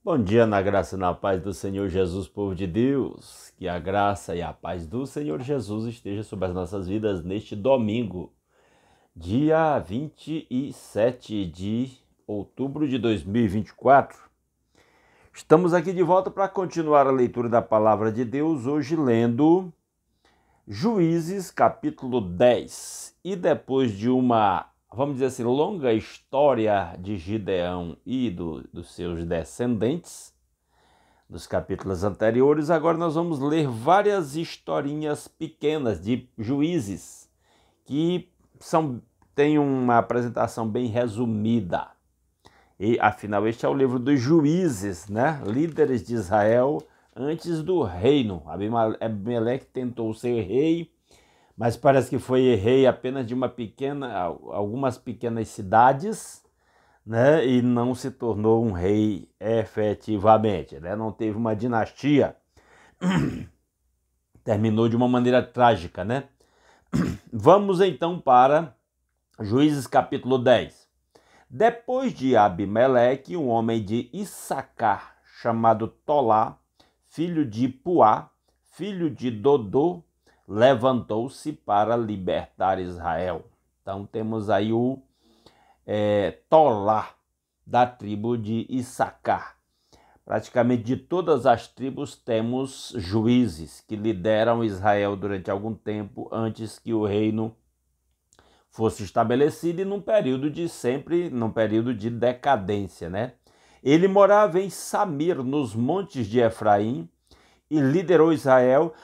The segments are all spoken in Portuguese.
Bom dia, na graça e na paz do Senhor Jesus, povo de Deus. Que a graça e a paz do Senhor Jesus esteja sobre as nossas vidas neste domingo, dia 27 de outubro de 2024. Estamos aqui de volta para continuar a leitura da palavra de Deus, hoje lendo Juízes capítulo 10. E depois de uma, vamos dizer assim, longa história de Gideão e dos seus descendentes, dos capítulos anteriores, agora nós vamos ler várias historinhas pequenas de juízes que têm uma apresentação bem resumida. E afinal, este é o livro dos juízes, né? Líderes de Israel antes do reino. Abimeleque tentou ser rei, mas parece que foi rei apenas de algumas pequenas cidades, né? E não se tornou um rei efetivamente, né? Não teve uma dinastia. Terminou de uma maneira trágica, né? Vamos então para Juízes capítulo 10. Depois de Abimeleque, um homem de Issacar, chamado Tolá, filho de Puá, filho de Dodô, levantou-se para libertar Israel. Então temos aí o Tolá, da tribo de Issacar. Praticamente de todas as tribos temos juízes que lideram Israel durante algum tempo antes que o reino fosse estabelecido e num período de decadência, né? Ele morava em Samir, nos montes de Efraim, e liderou Israel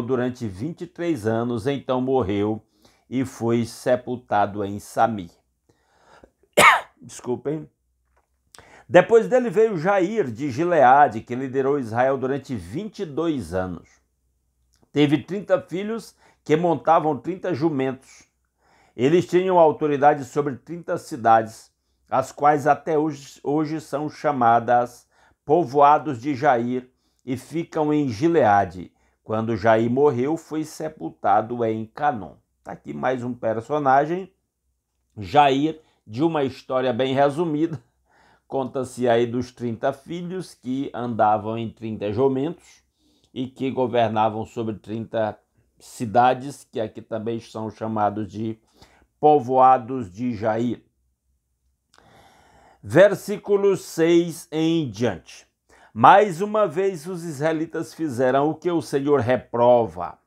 durante 23 anos, então morreu e foi sepultado em Samir. Desculpem. Depois dele veio Jair de Gileade, que liderou Israel durante 22 anos. Teve 30 filhos que montavam 30 jumentos. Eles tinham autoridade sobre 30 cidades, as quais até hoje são chamadas povoados de Jair e ficam em Gileade. Quando Jair morreu, foi sepultado em Canom. Está aqui mais um personagem, Jair, de uma história bem resumida. Conta-se aí dos 30 filhos que andavam em 30 jumentos e que governavam sobre 30 cidades, que aqui também são chamados de povoados de Jair. Versículos 6 em diante. Mais uma vez os israelitas fizeram o que o Senhor reprova.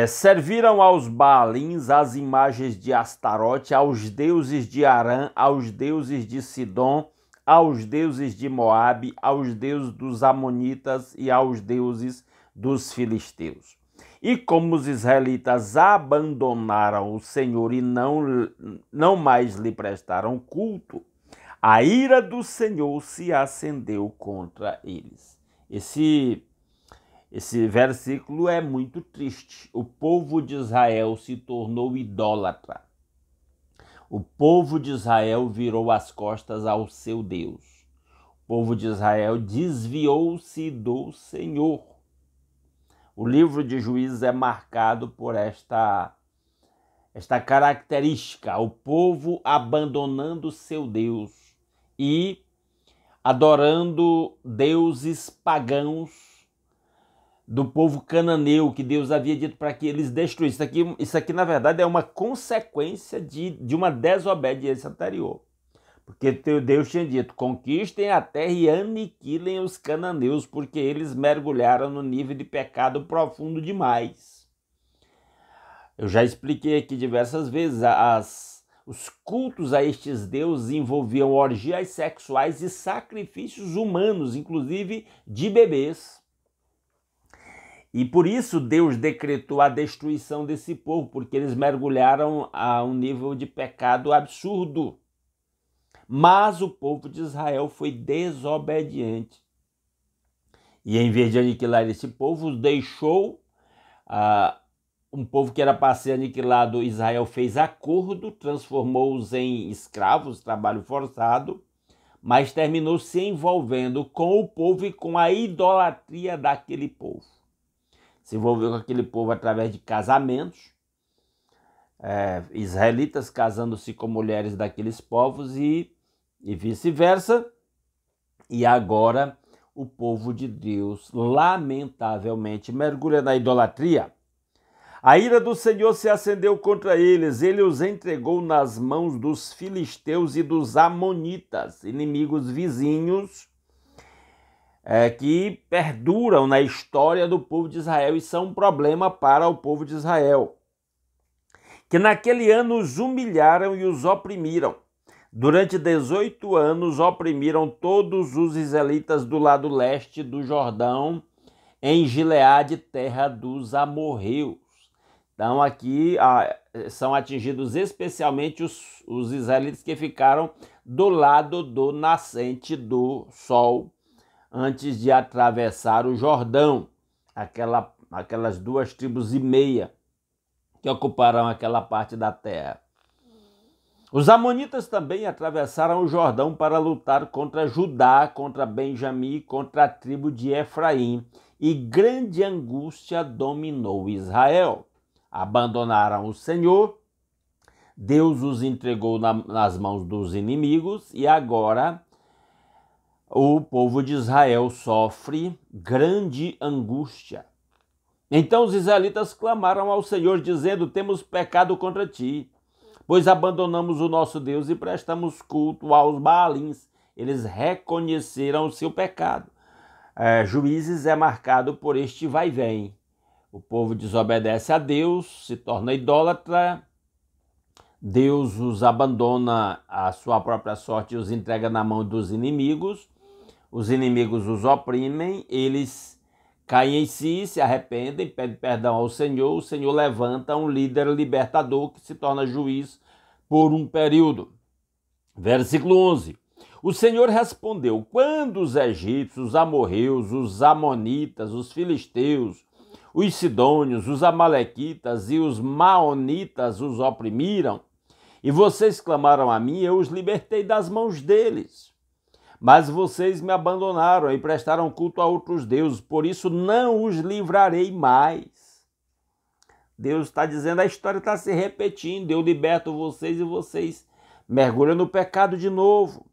Serviram aos Baalins, às imagens de Astarote, aos deuses de Arã, aos deuses de Sidom, aos deuses de Moabe, aos deuses dos Amonitas e aos deuses dos filisteus. E como os israelitas abandonaram o Senhor e não mais lhe prestaram culto, a ira do Senhor se acendeu contra eles. Esse versículo é muito triste. O povo de Israel se tornou idólatra. O povo de Israel virou as costas ao seu Deus. O povo de Israel desviou-se do Senhor. O livro de Juízes é marcado por esta característica, o povo abandonando seu Deus e adorando deuses pagãos do povo cananeu, que Deus havia dito para que eles destruíssem. Isso aqui, na verdade, é uma consequência de uma desobediência anterior. Porque Deus tinha dito, conquistem a terra e aniquilem os cananeus, porque eles mergulharam no nível de pecado profundo demais. Eu já expliquei aqui diversas vezes, os cultos a estes deuses envolviam orgias sexuais e sacrifícios humanos, inclusive de bebês. E por isso Deus decretou a destruição desse povo, porque eles mergulharam a um nível de pecado absurdo. Mas o povo de Israel foi desobediente. E em vez de aniquilar esse povo, deixou um povo que era para ser aniquilado. Israel fez acordo, transformou-os em escravos, trabalho forçado, mas terminou se envolvendo com o povo e com a idolatria daquele povo. Se envolveu com aquele povo através de casamentos, israelitas casando-se com mulheres daqueles povos e e vice-versa. E agora o povo de Deus, lamentavelmente, mergulha na idolatria. A ira do Senhor se acendeu contra eles, ele os entregou nas mãos dos filisteus e dos amonitas, inimigos vizinhos, que perduram na história do povo de Israel e são um problema para o povo de Israel. Que naquele ano os humilharam e os oprimiram. Durante 18 anos oprimiram todos os israelitas do lado leste do Jordão, em Gileade, terra dos amorreus. Então aqui são atingidos especialmente os israelitas que ficaram do lado do nascente do sol, antes de atravessar o Jordão, aquelas 2,5 tribos que ocuparam aquela parte da terra. Os amonitas também atravessaram o Jordão para lutar contra Judá, contra Benjamim, contra a tribo de Efraim, e grande angústia dominou Israel. Abandonaram o Senhor, Deus os entregou nas mãos dos inimigos e agora o povo de Israel sofre grande angústia. Então os israelitas clamaram ao Senhor dizendo: temos pecado contra ti, pois abandonamos o nosso Deus e prestamos culto aos Baalins. Eles reconheceram o seu pecado. Juízes é marcado por este vai e vem. O povo desobedece a Deus, se torna idólatra, Deus os abandona à sua própria sorte e os entrega na mão dos inimigos. Os inimigos os oprimem, eles caem em si, se arrependem, pedem perdão ao Senhor. O Senhor levanta um líder libertador que se torna juiz por um período. Versículo 11. O Senhor respondeu: quando os egípcios, os amorreus, os amonitas, os filisteus, os sidônios, os amalequitas e os maonitas os oprimiram, e vocês clamaram a mim, eu os libertei das mãos deles. Mas vocês me abandonaram e prestaram culto a outros deuses, por isso não os livrarei mais. Deus está dizendo, a história está se repetindo, eu liberto vocês e vocês mergulham no pecado de novo.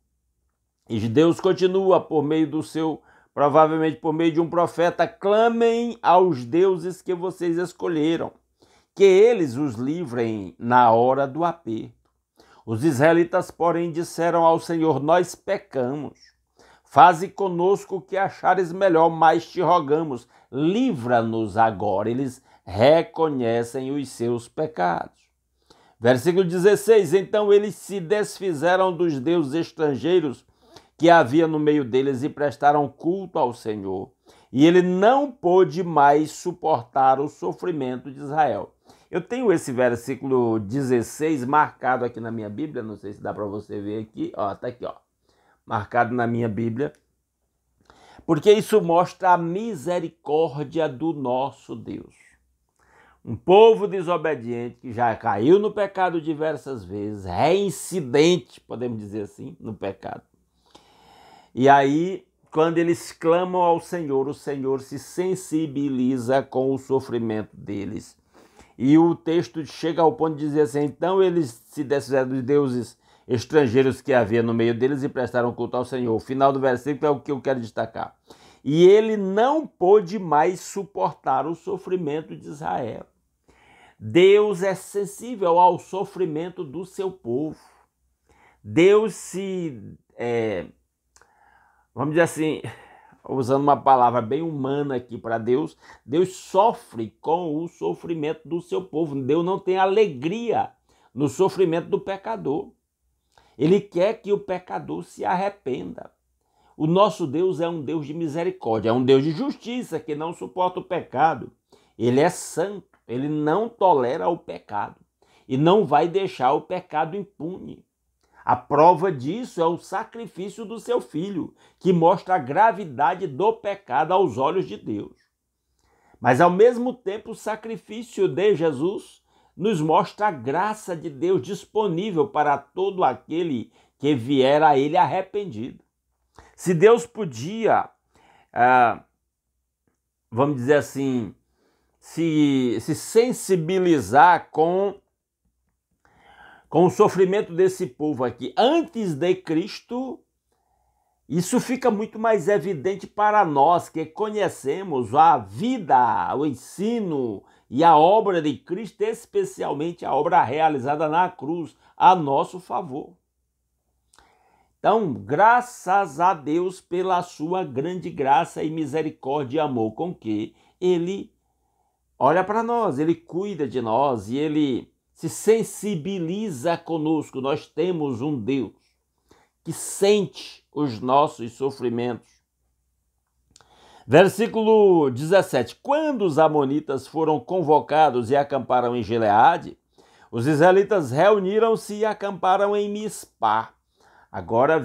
E Deus continua por meio do seu, provavelmente por meio de um profeta: clamem aos deuses que vocês escolheram, que eles os livrem na hora do aperto. Os israelitas, porém, disseram ao Senhor: nós pecamos. Faze conosco o que achares melhor, mas te rogamos, livra-nos agora. Eles reconhecem os seus pecados. Versículo 16. Então eles se desfizeram dos deuses estrangeiros que havia no meio deles e prestaram culto ao Senhor. E ele não pôde mais suportar o sofrimento de Israel. Eu tenho esse versículo 16 marcado aqui na minha Bíblia, não sei se dá para você ver aqui, tá aqui, marcado na minha Bíblia, porque isso mostra a misericórdia do nosso Deus. Um povo desobediente que já caiu no pecado diversas vezes, reincidente, podemos dizer assim, no pecado. E aí, quando eles clamam ao Senhor, o Senhor se sensibiliza com o sofrimento deles. E o texto chega ao ponto de dizer assim: então eles se desfizeram dos deuses estrangeiros que havia no meio deles e prestaram culto ao Senhor. O final do versículo é o que eu quero destacar. E ele não pôde mais suportar o sofrimento de Israel. Deus é sensível ao sofrimento do seu povo. Deus vamos dizer assim, usando uma palavra bem humana aqui para Deus, Deus sofre com o sofrimento do seu povo. Deus não tem alegria no sofrimento do pecador. Ele quer que o pecador se arrependa. O nosso Deus é um Deus de misericórdia, é um Deus de justiça que não suporta o pecado. Ele é santo, ele não tolera o pecado e não vai deixar o pecado impune. A prova disso é o sacrifício do seu filho, que mostra a gravidade do pecado aos olhos de Deus. Mas, ao mesmo tempo, o sacrifício de Jesus nos mostra a graça de Deus disponível para todo aquele que vier a ele arrependido. Se Deus podia, vamos dizer assim, se sensibilizar com com o sofrimento desse povo aqui antes de Cristo, isso fica muito mais evidente para nós que conhecemos a vida, o ensino e a obra de Cristo, especialmente a obra realizada na cruz, a nosso favor. Então, graças a Deus pela sua grande graça e misericórdia e amor com que Ele olha para nós, Ele cuida de nós e Ele se sensibiliza conosco. Nós temos um Deus que sente os nossos sofrimentos. Versículo 17. Quando os amonitas foram convocados e acamparam em Gileade, os israelitas reuniram-se e acamparam em Mispá. Agora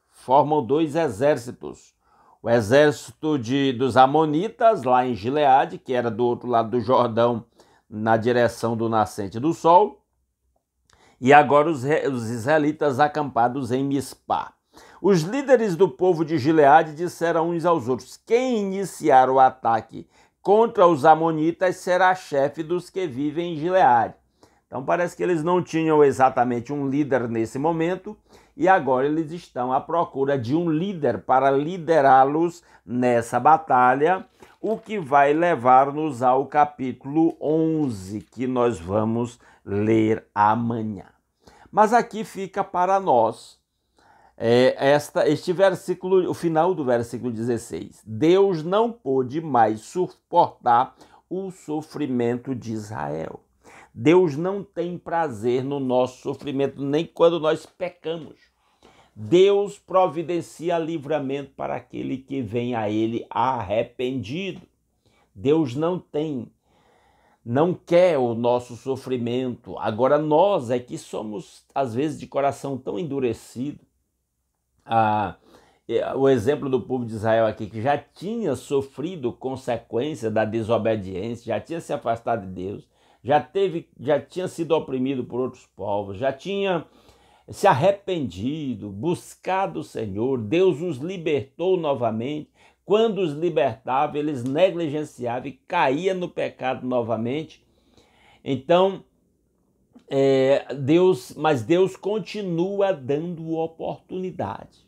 formam dois exércitos. O exército dos amonitas, lá em Gileade, que era do outro lado do Jordão, na direção do nascente do sol, e agora os israelitas acampados em Mispá. Os líderes do povo de Gileade disseram uns aos outros: quem iniciar o ataque contra os amonitas será chefe dos que vivem em Gileade. Então parece que eles não tinham exatamente um líder nesse momento e agora eles estão à procura de um líder para liderá-los nessa batalha, o que vai levar-nos ao capítulo 11, que nós vamos ler amanhã. Mas aqui fica para nós este versículo, o final do versículo 16. Deus não pôde mais suportar o sofrimento de Israel. Deus não tem prazer no nosso sofrimento, nem quando nós pecamos. Deus providencia livramento para aquele que vem a Ele arrependido. Deus não quer o nosso sofrimento. Agora nós é que somos, às vezes, de coração tão endurecido. O exemplo do povo de Israel aqui, que já tinha sofrido consequência da desobediência, já tinha se afastado de Deus, já tinha sido oprimido por outros povos, já tinha se arrependido, buscado o Senhor, Deus os libertou novamente. Quando os libertava, eles negligenciavam e caíam no pecado novamente. Então, mas Deus continua dando oportunidade.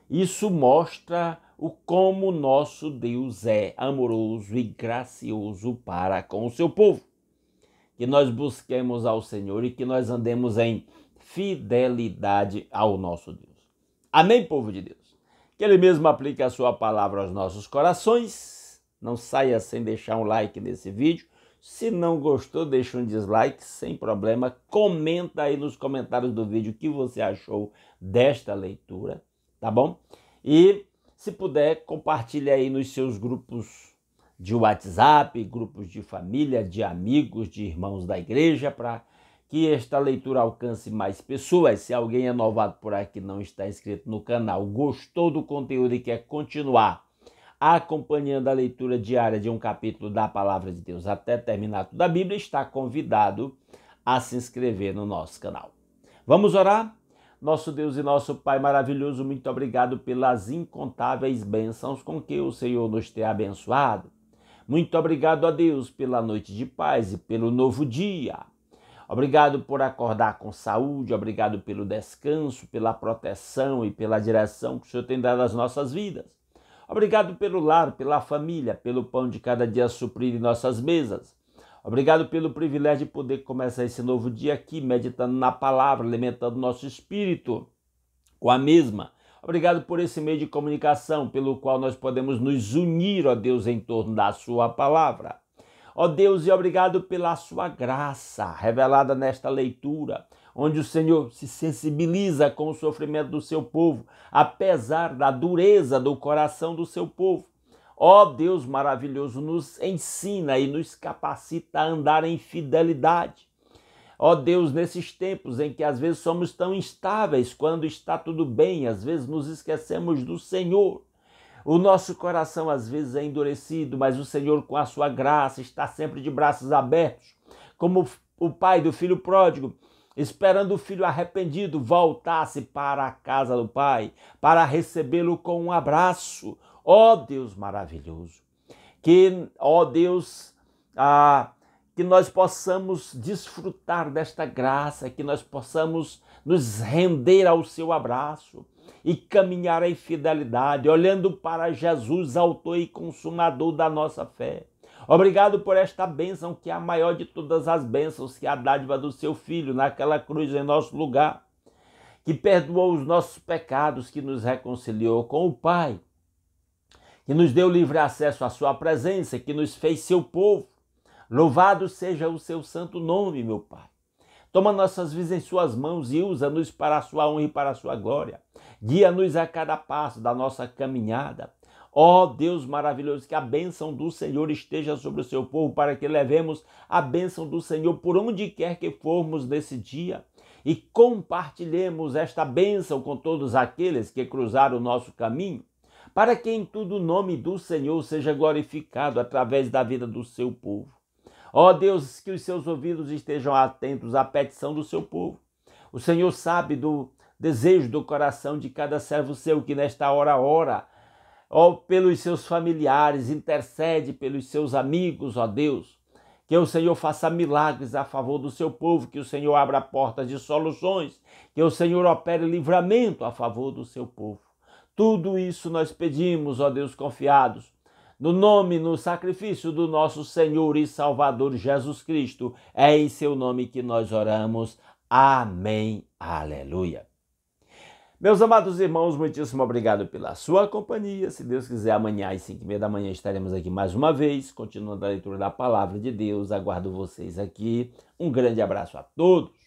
Isso mostra como nosso Deus é amoroso e gracioso para com o seu povo. Que nós busquemos ao Senhor e que nós andemos em fidelidade ao nosso Deus. Amém, povo de Deus? Que Ele mesmo aplique a sua palavra aos nossos corações. Não saia sem deixar um like nesse vídeo. Se não gostou, deixa um dislike, sem problema. Comenta aí nos comentários do vídeo o que você achou desta leitura, tá bom? E se puder, compartilhe aí nos seus grupos de WhatsApp, grupos de família, de amigos, de irmãos da igreja, para que esta leitura alcance mais pessoas. Se alguém é novado por aqui, não está inscrito no canal, gostou do conteúdo e quer continuar acompanhando a leitura diária de um capítulo da Palavra de Deus até terminar toda a Bíblia, está convidado a se inscrever no nosso canal. Vamos orar? Nosso Deus e nosso Pai maravilhoso, muito obrigado pelas incontáveis bênçãos com que o Senhor nos tem abençoado. Muito obrigado a Deus pela noite de paz e pelo novo dia. Obrigado por acordar com saúde, obrigado pelo descanso, pela proteção e pela direção que o Senhor tem dado às nossas vidas. Obrigado pelo lar, pela família, pelo pão de cada dia suprir em nossas mesas. Obrigado pelo privilégio de poder começar esse novo dia aqui, meditando na palavra, alimentando nosso espírito com a mesma. Obrigado por esse meio de comunicação, pelo qual nós podemos nos unir, ó Deus, em torno da sua palavra. Ó Deus, e obrigado pela sua graça revelada nesta leitura, onde o Senhor se sensibiliza com o sofrimento do seu povo, apesar da dureza do coração do seu povo. Ó Deus maravilhoso, nos ensina e nos capacita a andar em fidelidade. Ó Deus, nesses tempos em que às vezes somos tão instáveis, quando está tudo bem, às vezes nos esquecemos do Senhor. O nosso coração às vezes é endurecido, mas o Senhor, com a sua graça, está sempre de braços abertos, como o pai do filho pródigo, esperando o filho arrependido voltasse para a casa do pai, para recebê-lo com um abraço. Ó Deus maravilhoso, ó Deus, que nós possamos desfrutar desta graça, que nós possamos nos render ao seu abraço e caminhar em fidelidade, olhando para Jesus, autor e consumador da nossa fé. Obrigado por esta bênção, que é a maior de todas as bênçãos, que é a dádiva do seu Filho naquela cruz em nosso lugar, que perdoou os nossos pecados, que nos reconciliou com o Pai, que nos deu livre acesso à sua presença, que nos fez seu povo. Louvado seja o seu santo nome, meu Pai. Toma nossas vidas em suas mãos e usa-nos para a sua honra e para a sua glória. Guia-nos a cada passo da nossa caminhada. Ó Deus maravilhoso, que a bênção do Senhor esteja sobre o seu povo, para que levemos a bênção do Senhor por onde quer que formos nesse dia e compartilhemos esta bênção com todos aqueles que cruzaram o nosso caminho, para que em tudo o nome do Senhor seja glorificado através da vida do seu povo. Ó Deus, que os seus ouvidos estejam atentos à petição do seu povo. O Senhor sabe do desejo do coração de cada servo seu, que nesta hora ora, ó, pelos seus familiares, intercede pelos seus amigos, ó Deus. Que o Senhor faça milagres a favor do seu povo, que o Senhor abra portas de soluções, que o Senhor opere livramento a favor do seu povo. Tudo isso nós pedimos, ó Deus, confiados, no nome, no sacrifício do nosso Senhor e Salvador Jesus Cristo. É em seu nome que nós oramos. Amém. Aleluia. Meus amados irmãos, muitíssimo obrigado pela sua companhia. Se Deus quiser, amanhã às 5h30 da manhã estaremos aqui mais uma vez, continuando a leitura da Palavra de Deus. Aguardo vocês aqui. Um grande abraço a todos.